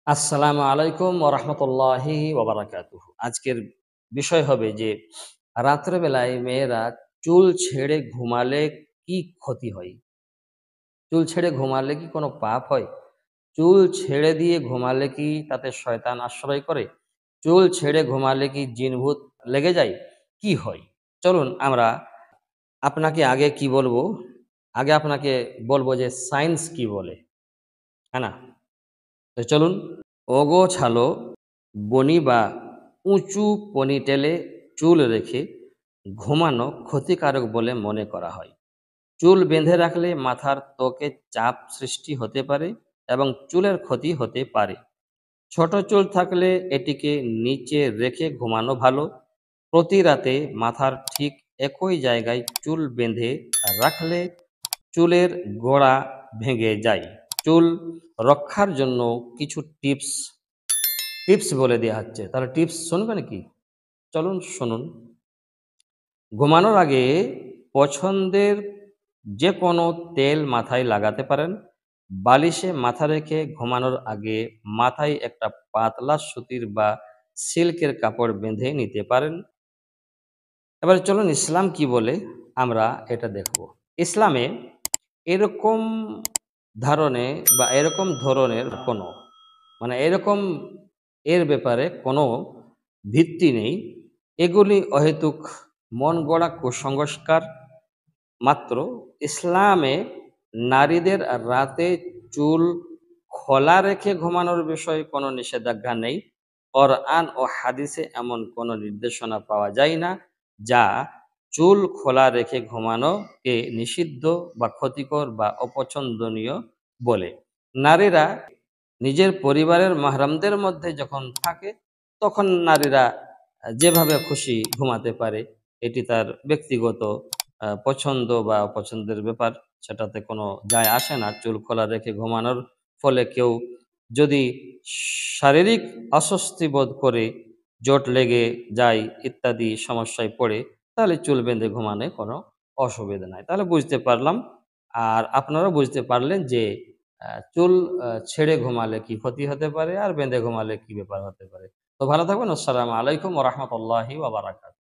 আসসালামু আলাইকুম ওয়া রাহমাতুল্লাহি ওয়া বারাকাতুহু। আজকের বিষয় হবে যে রাত্রেবেলায় মেয়েরা চুল ছেড়ে ঘুমালে কি ক্ষতি হয়? চুল ছেড়ে ঘুমালে কি কোনো পাপ হয়? চুল ছেড়ে দিয়ে ঘুমালে কি তাতে শয়তান আশ্রয় করে? চুল ছেড়ে ঘুমালে কি জিন-ভূত লেগে যায়? কি হয়? চলুন আমরা আপনাকে আগে কি বলবো? আগে আপনাকে বলবো যে সায়েন্স কি বলে, হ্যাঁ না? তো চলুন অগোছালো বনি বা উঁচু পনিটেলে চুল রেখে ঘুমানো ক্ষতিকারক বলে মনে করা হয়। চুল বেঁধে রাখলে মাথার ত্বকে চাপ সৃষ্টি হতে পারে এবং চুলের ক্ষতি হতে পারে। ছোট চুল থাকলে এটিকে নিচে রেখে ঘুমানো ভালো। প্রতি রাতে মাথার ঠিক একই জায়গায় চুল বেঁধে রাখলে চুলের গোড়া ভেঙে যায়। চুল রক্ষার জন্য কিছু টিপস বলে দেয়া হচ্ছে। তাহলে টিপস শুনবেন কি? চলুন শুনুন। ঘুমানোর আগে পছন্দের যেকোনো তেল মাথায় লাগাতে পারেন। বালিশে মাথা রেখে ঘুমানোর আগে মাথায় একটা পাতলা সুতির বা সিল্কের কাপড় বেঁধে নিতে পারেন। এবারে চলুন ইসলাম কি বলে আমরা এটা দেখব। ইসলামে এরকম ধারণে বা এরকম ধরনের কোনো এরকম এর ব্যাপারে কোনো ভিত্তি নেই। এগুলি অহেতুক মন গড়া কুসংস্কার মাত্র। ইসলামে নারীদের রাতে চুল খোলা রেখে ঘুমানোর বিষয়ে কোনো নিষেধাজ্ঞা নেই। কোরআন ও হাদিসে এমন কোনো নির্দেশনা পাওয়া যায় না যা চুল খোলা রেখে ঘুমানোকে নিষিদ্ধ বা ক্ষতিকর বা অপছন্দনীয় বলে। নারীরা নিজের পরিবারের মাহরামদের মধ্যে যখন থাকে তখন নারীরা যেভাবে খুশি ঘুমাতে পারে। এটি তার ব্যক্তিগত পছন্দ বা অপছন্দের ব্যাপার। সেটাতে কোনো যায় আসে না। চুল খোলা রেখে ঘুমানোর ফলে কেউ যদি শারীরিক অস্বস্তি বোধ করে, চোট লেগে যায় ইত্যাদি সমস্যায় পড়ে, তাহলে চুল বেঁধে ঘুমানে কোনো অসুবিধা নাই। তাহলে বুঝতে পারলাম। আর আপনারাও বুঝতে পারলেন যে চুল ছেড়ে ঘুমালে কি ক্ষতি হতে পারে আর বেঁধে ঘুমালে কি ব্যাপার হতে পারে। তো ভালো থাকবেন। আসসালামু আলাইকুম ওয়া রাহমাতুল্লাহি ওয়া বারাকাতুহু।